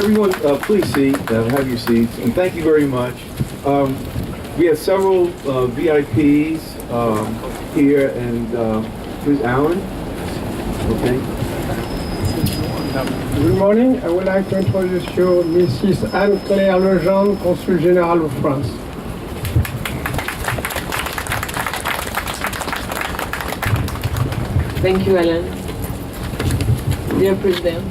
Everyone, please have your seats, and thank you very much. We have several VIPs here, and here's Alan. Okay. Good morning. I would like to introduce you Mrs. Anne-Claire Legendre, Consul General of France. Thank you, Alan. Dear President,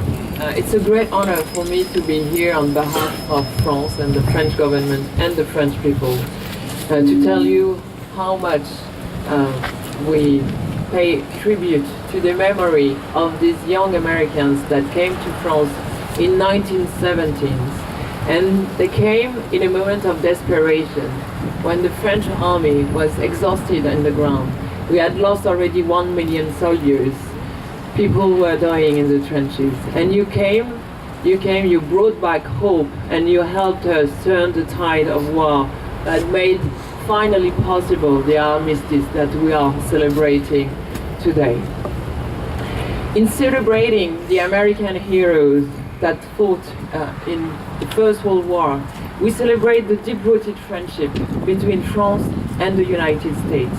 it's a great honor for me to be here on behalf of France and the French government and the French people to tell you how much we pay tribute to the memory of these young Americans that came to France in 1917. And they came in a moment of desperation when the French army was exhausted on the ground. We had lost already 1 million soldiers. People were dying in the trenches. And you came, you brought back hope, and you helped us turn the tide of war that made finally possible the armistice that we are celebrating today. In celebrating the American heroes that fought in the First World War, we celebrate the deep-rooted friendship between France and the United States.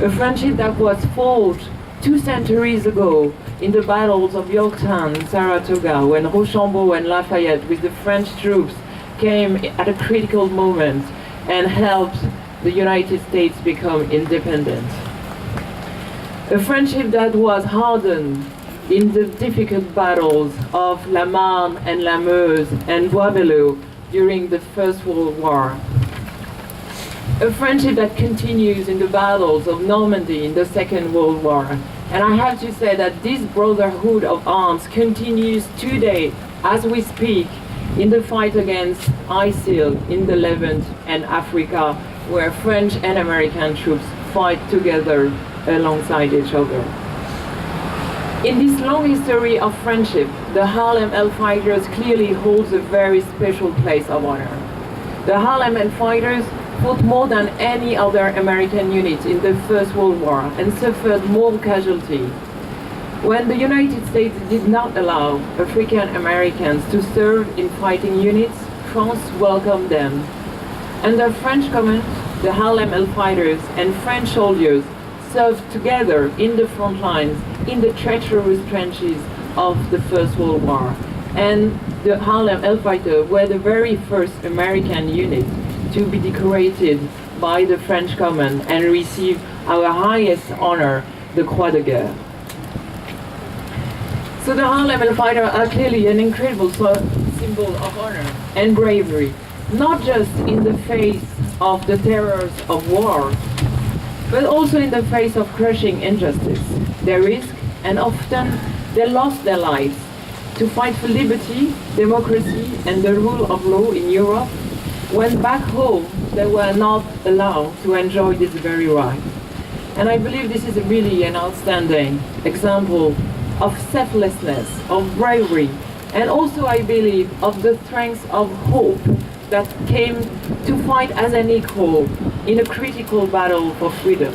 A friendship that was forged 2 centuries ago in the battles of Yorktown and Saratoga, when Rochambeau and Lafayette with the French troops came at a critical moment and helped the United States become independent. A friendship that was hardened in the difficult battles of La Marne and La Meuse and Bois-Belleau during the First World War. A friendship that continues in the battles of Normandy in the Second World War. And I have to say that this brotherhood of arms continues today, as we speak, in the fight against ISIL in the Levant and Africa, where French and American troops fight together alongside each other. In this long history of friendship, the Harlem Hellfighters clearly holds a very special place of honor. The Harlem Hellfighters fought more than any other American unit in the First World War and suffered more casualties. When the United States did not allow African Americans to serve in fighting units, France welcomed them. Under French command, the Harlem Hellfighters and French soldiers served together in the front lines in the treacherous trenches of the First World War. And the Harlem Hellfighters were the very first American unit to be decorated by the French command and receive our highest honor, the Croix de Guerre. So the Harlem Hellfighters are clearly an incredible symbol of honor and bravery, not just in the face of the terrors of war, but also in the face of crushing injustice. They risk, and often they lost their lives, to fight for liberty, democracy, and the rule of law in Europe, when back home they were not allowed to enjoy this very right. And I believe this is really an outstanding example of selflessness, of bravery, and also I believe of the strength of hope that came to fight as an equal in a critical battle for freedom.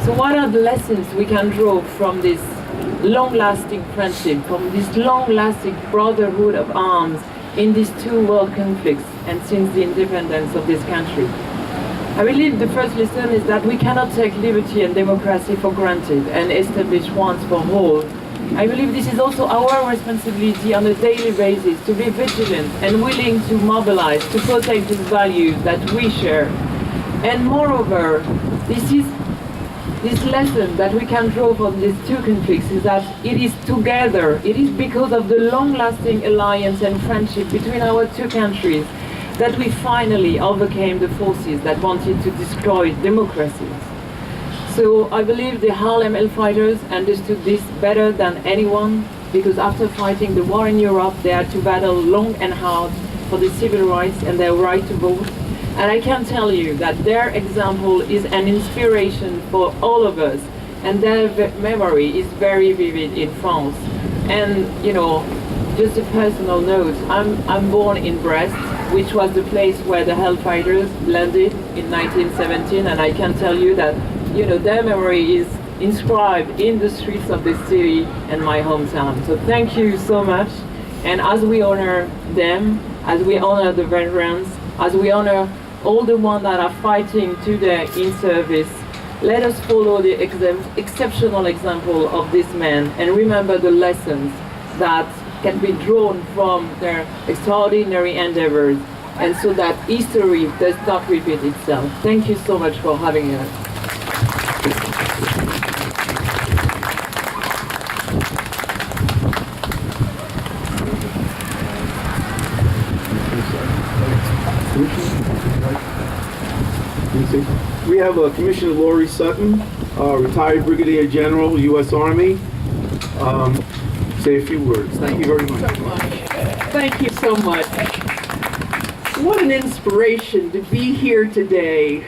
So what are the lessons we can draw from this long-lasting friendship, from this long-lasting brotherhood of arms in these 2 world conflicts and since the independence of this country? I believe the first lesson is that we cannot take liberty and democracy for granted and establish once for all. I believe this is also our responsibility on a daily basis to be vigilant and willing to mobilize to protect these values that we share. And moreover, this lesson that we can draw from these 2 conflicts is that it is together, it is because of the long-lasting alliance and friendship between our 2 countries that we finally overcame the forces that wanted to destroy democracies. So I believe the Harlem Hellfighters understood this better than anyone, because after fighting the war in Europe, they had to battle long and hard for the civil rights and their right to vote. And I can tell you that their example is an inspiration for all of us, and their memory is very vivid in France. And, you know, just a personal note, I'm born in Brest, which was the place where the Hellfighters landed in 1917, and I can tell you that, you know, their memory inscribed in the streets of this city and my hometown. So thank you so much. And as we honor them, as we honor the veterans, as we honor all the ones that are fighting today in service, let us follow the exceptional example of this man and remember the lessons that can be drawn from their extraordinary endeavors, and so that history does not repeat itself. Thank you so much for having us. We have Commissioner Laurie Sutton, retired Brigadier General, U.S. Army. Say a few words. Thank you very much. Thank you so much. What an inspiration to be here today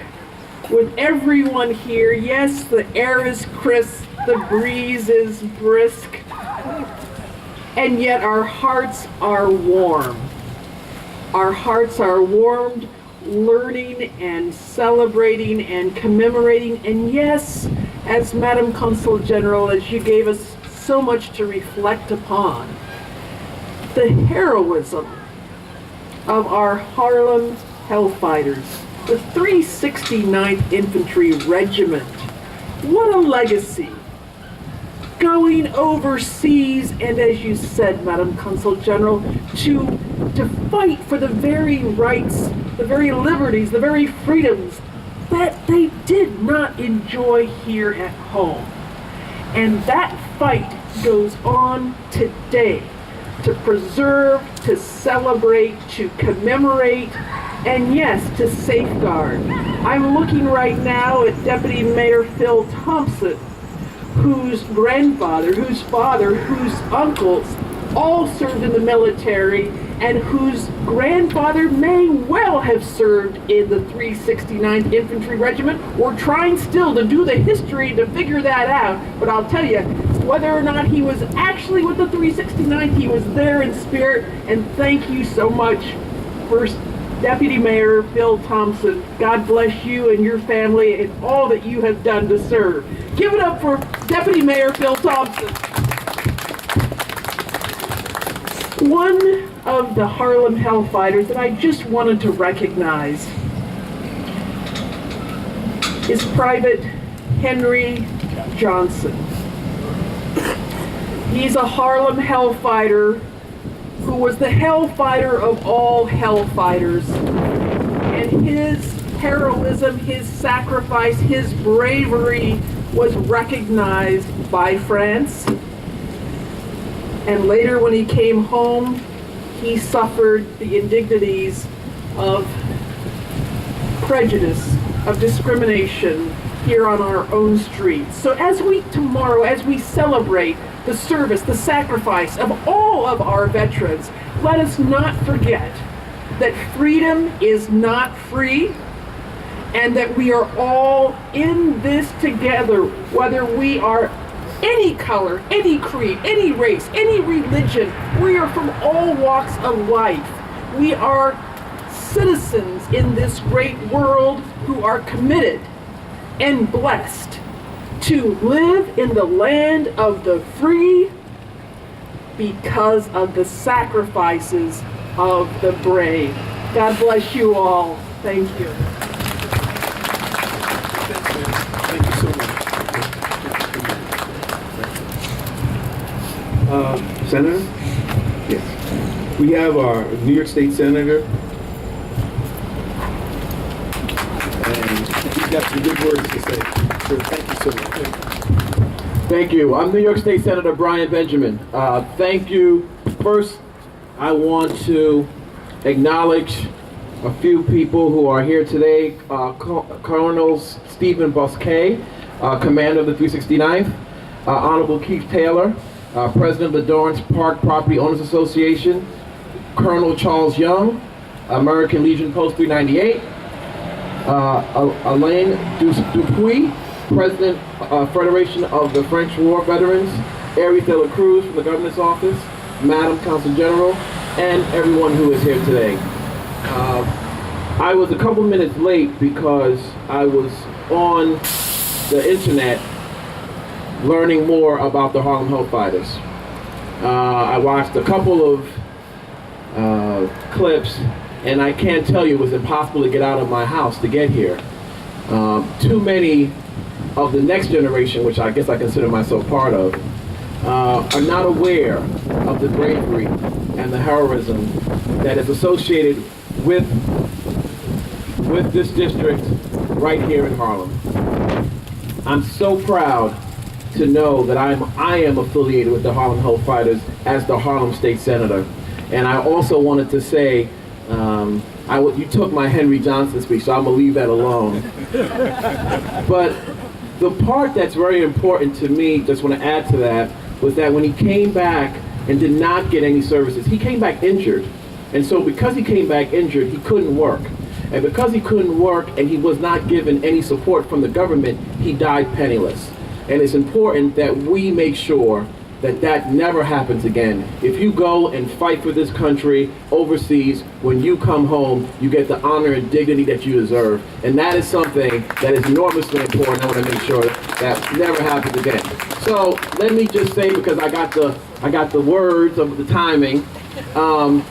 with everyone here. Yes, the air is crisp, the breeze is brisk, and yet our hearts are warm. Our hearts are warmed, learning and celebrating and commemorating, and yes, as Madam Consul General, as you gave us so much to reflect upon, the heroism of our Harlem Hellfighters, the 369th Infantry Regiment. What a legacy. Going overseas, and as you said, Madam Consul General, to fight for the very rights, the very liberties, the very freedoms that they did not enjoy here at home. And that fight goes on today to preserve, to celebrate, to commemorate, and yes, to safeguard. I'm looking right now at Deputy Mayor Phil Thompson, whose grandfather, whose father, whose uncles all served in the military, and whose grandfather may well have served in the 369th Infantry Regiment. We're trying still to do the history to figure that out, but I'll tell you, whether or not he was actually with the 369th, he was there in spirit, and thank you so much, First Deputy Mayor Phil Thompson. God bless you and your family and all that you have done to serve. Give it up for Deputy Mayor Phil Thompson. One of the Harlem Hellfighters that I just wanted to recognize is Private Henry Johnson. He's a Harlem Hellfighter who was the Hellfighter of all Hellfighters. And his heroism, his sacrifice, his bravery was recognized by France. And later when he came home, he suffered the indignities of prejudice, of discrimination here on our own streets. So as we celebrate the service, the sacrifice of all of our veterans, let us not forget that freedom is not free, and that we are all in this together, whether we are any color, any creed, any race, any religion. We are from all walks of life. We are citizens in this great world who are committed and blessed to live in the land of the free because of the sacrifices of the brave. God bless you all. Thank you. Thank you so much. Senator? Yes. We have our New York State Senator. And he's got some good words to say. So thank you so much. Thank you. I'm New York State Senator Brian Benjamin. Thank you. First, I want to acknowledge a few people who are here today. Colonel Stephen Bosquet, Commander of the 369th. Honorable Keith Taylor, President of the Dorrance Park Property Owners Association. Colonel Charles Young, American Legion Post 398. Alain Dupuis, President Federation of the French War Veterans. Aries de la Cruz from the Governor's Office. Madam Consul General, and everyone who is here today. I was a couple minutes late because I was on the internet learning more about the Harlem Hellfighters. I watched a couple of clips, and I can't tell you, it was impossible to get out of my house to get here. Too many of the next generation, which I guess I consider myself part of, are not aware of the bravery and the heroism that is associated with this district right here in Harlem. I'm so proud to know that I am affiliated with the Harlem Hellfighters as the Harlem State Senator. And I also wanted to say, you took my Henry Johnson speech, so I'm gonna leave that alone. But the part that's very important to me, just want to add to that, was that when he came back and did not get any services, he came back injured. And so because he came back injured, he couldn't work. And because he couldn't work and he was not given any support from the government, he died penniless. And it's important that we make sure that that never happens again. If you go and fight for this country overseas, when you come home, you get the honor and dignity that you deserve. And that is something that is enormously important. I want to make sure that never happens again. So let me just say, because I got the words of the timing, on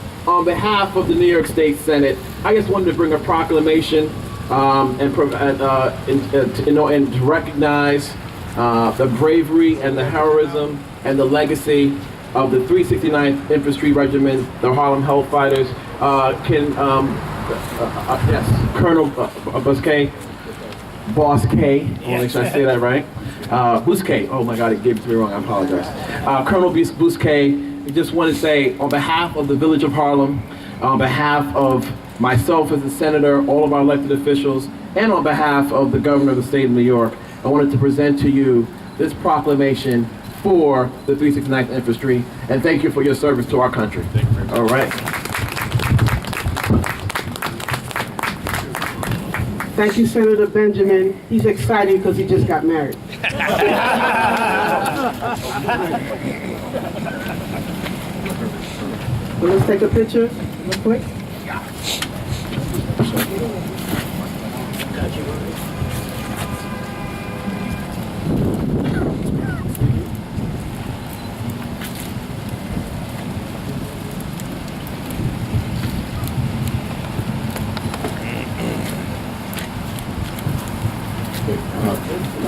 behalf of the New York State Senate, I just wanted to bring a proclamation and to recognize the bravery and the heroism and the legacy of the 369th Infantry Regiment, the Harlem Hellfighters. Yes, Colonel Bousquet, Boss K, I want to make sure I say that right. Bousquet, oh my God, it gave it to me wrong, I apologize. Colonel Bousquet, I just want to say, on behalf of the Village of Harlem, on behalf of myself as a senator, all of our elected officials, and on behalf of the governor of the state of New York, I wanted to present to you this proclamation for the 369th Infantry, and thank you for your service to our country. All right. Thank you, Senator Benjamin. He's excited because he just got married. So let's take a picture real quick.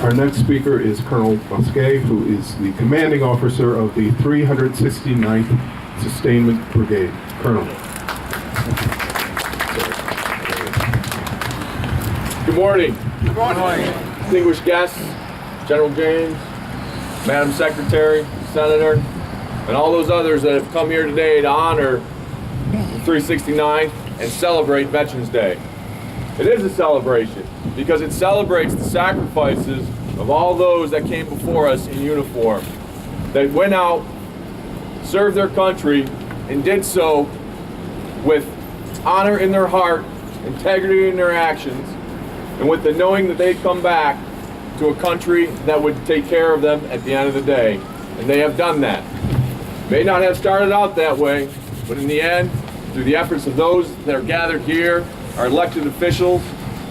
Our next speaker is Colonel Bousquet, who is the commanding officer of the 369th Sustainment Brigade. Colonel. Good morning. Good morning. Distinguished guests, General James, Madam Secretary, Senator, and all those others that have come here today to honor the 369th and celebrate Veterans Day. It is a celebration because it celebrates the sacrifices of all those that came before us in uniform, that went out, served their country, and did so with honor in their heart, integrity in their actions, and with the knowing that they'd come back to a country that would take care of them at the end of the day. And they have done that. May not have started out that way, but in the end, through the efforts of those that are gathered here, our elected officials,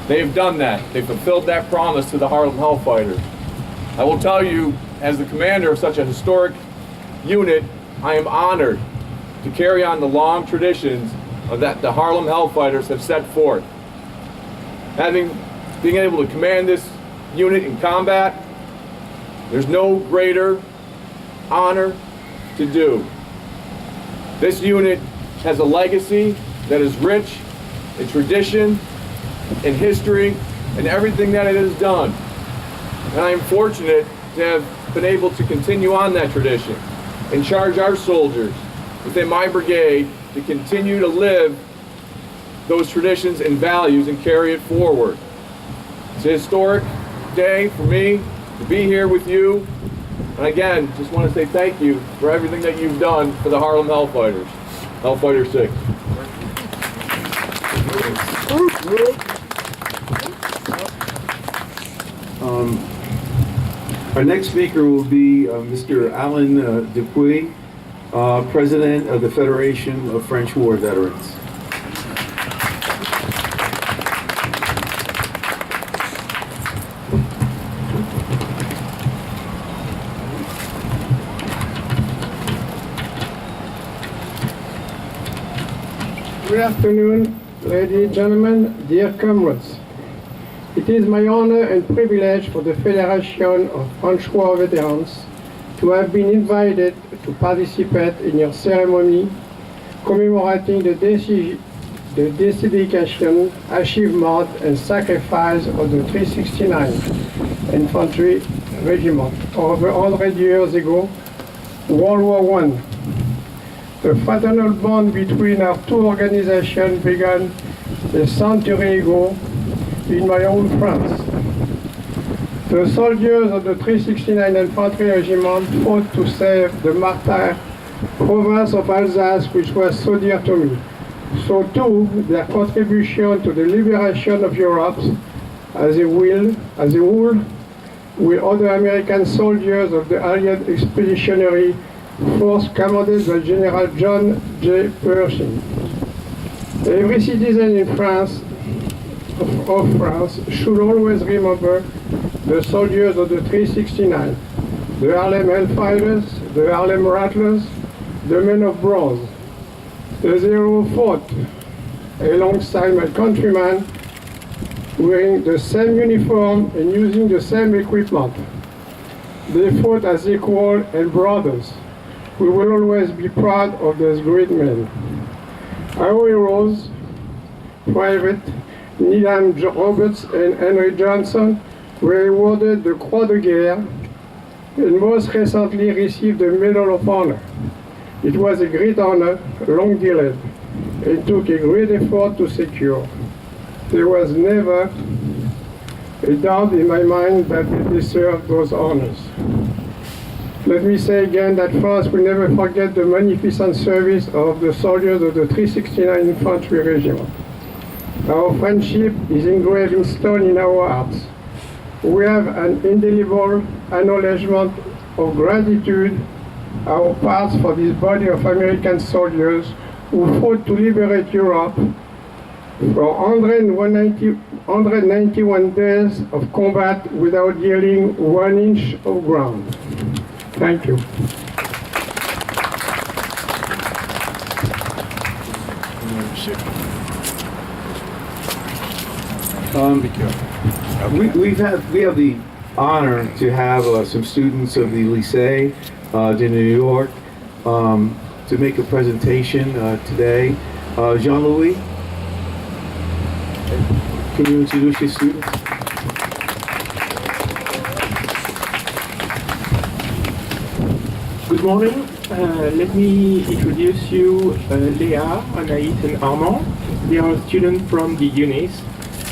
they have done that. They fulfilled that promise to the Harlem Hellfighters. I will tell you, as the commander of such a historic unit, I am honored to carry on the long traditions of that the Harlem Hellfighters have set forth. Being able to command this unit in combat, there's no greater honor to do. This unit has a legacy that is rich in tradition, in history, and everything that it has done. And I am fortunate to have been able to continue on that tradition and charge our soldiers within my brigade to continue to live those traditions and values and carry it forward. It's a historic day for me to be here with you. And again, just want to say thank you for everything that you've done for the Harlem Hellfighters. Hellfighter 6. Our next speaker will be Mr. Alan Dupuy, President of the Federation of French War Veterans. Good afternoon, ladies and gentlemen, dear comrades. It is my honor and privilege for the Federation of French War Veterans to have been invited to participate in your ceremony commemorating the dedication, achievement, and sacrifice of the 369th Infantry Regiment over 100 years ago, World War I. The fraternal bond between our two organizations began a century ago in my own France. The soldiers of the 369th Infantry Regiment fought to save the martyr province of Alsace, which was so dear to me. So too, their contribution to the liberation of Europe as a whole, with other American soldiers of the Allied Expeditionary Force commanded by General John J. Pershing. Every citizen in France, of France, should always remember the soldiers of the 369, the Harlem Hellfighters, the Harlem Rattlers, the Men of Bronze. The Zero fought alongside my countrymen, wearing the same uniform and using the same equipment. They fought as equals and brothers. We will always be proud of those great men. Our heroes, Private Needham Roberts and Henry Johnson, were awarded the Croix de Guerre and most recently received the Medal of Honor. It was a great honor, long delayed, and took a great effort to secure. There was never a doubt in my mind that they deserved those honors. Let me say again that France will never forget the magnificent service of the soldiers of the 369 Infantry Regiment. Our friendship is engraved in stone in our hearts. We have an indelible acknowledgement of gratitude, our parts, for this body of American soldiers who fought to liberate Europe for 191 days of combat without yielding 1 inch of ground. Thank you. We have the honor to have some students of the Lycée de New York to make a presentation today. Jean-Louis, can you introduce your students? Good morning. Let me introduce you Léa, Anaïs, and Armand. They are students from the UNIS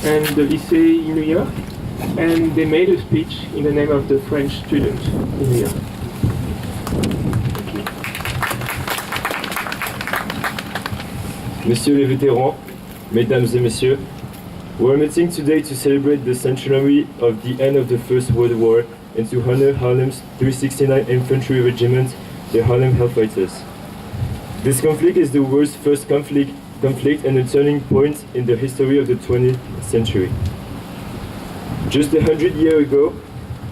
and the Lycée in New York, and they made a speech in the name of the French students in New York. Messieurs les vétérans, Mesdames et Messieurs, we're meeting today to celebrate the centenary of the end of the First World War and to honor Harlem's 369 Infantry Regiment, the Harlem Hellfighters. This conflict is the world's first conflict and a turning point in the history of the 20th century. Just 100 years ago,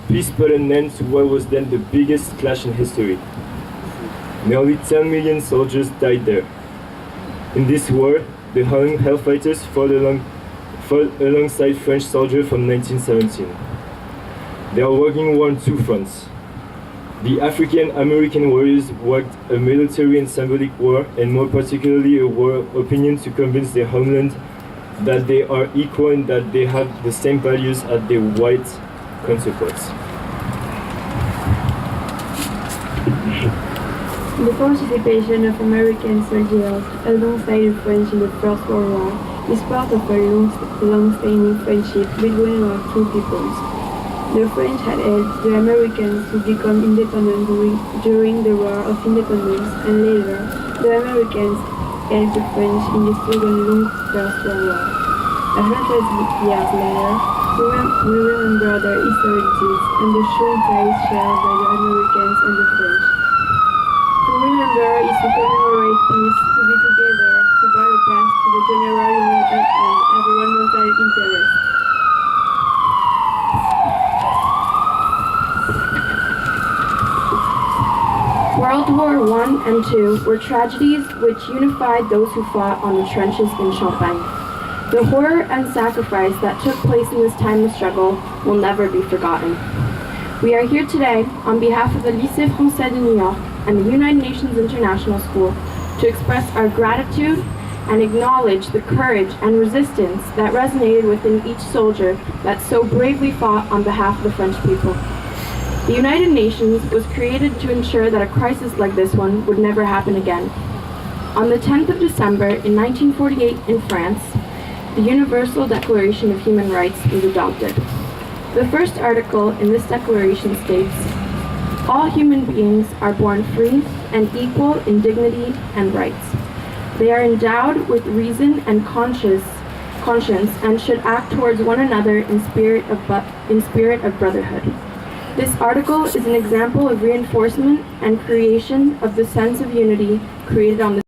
peace put an end to what was then the biggest clash in history. Nearly 10 million soldiers died there. In this war, the Harlem Hellfighters fought alongside French soldiers from 1917. They are waging war on two fronts. The African-American warriors waged a military and symbolic war, and more particularly a war of opinion to convince their homeland that they are equal and that they have the same values as their white counterparts. The participation of American soldiers alongside the French in the First World War is part of a long-standing friendship between our two peoples. The French had helped the Americans to become independent during the War of Independence, and later, the Americans helped the French in the second First World War. 100 years later, we remember their histories and the strong ties shared by the Americans and the French. To remember is to commemorate peace, to be together, to bear a path to the general and environmental interest. World War I and II were tragedies which unified those who fought on the trenches in Champagne. The horror and sacrifice that took place in this time of struggle will never be forgotten. We are here today on behalf of the Lycée Français de New York and the United Nations International School to express our gratitude and acknowledge the courage and resistance that resonated within each soldier that so bravely fought on behalf of the French people. The United Nations was created to ensure that a crisis like this one would never happen again. On the 10th of December in 1948 in France, the Universal Declaration of Human Rights was adopted. The first article in this declaration states, "All human beings are born free and equal in dignity and rights. They are endowed with reason and conscience and should act towards one another in spirit of brotherhood." This article is an example of reinforcement and creation of the sense of unity created on the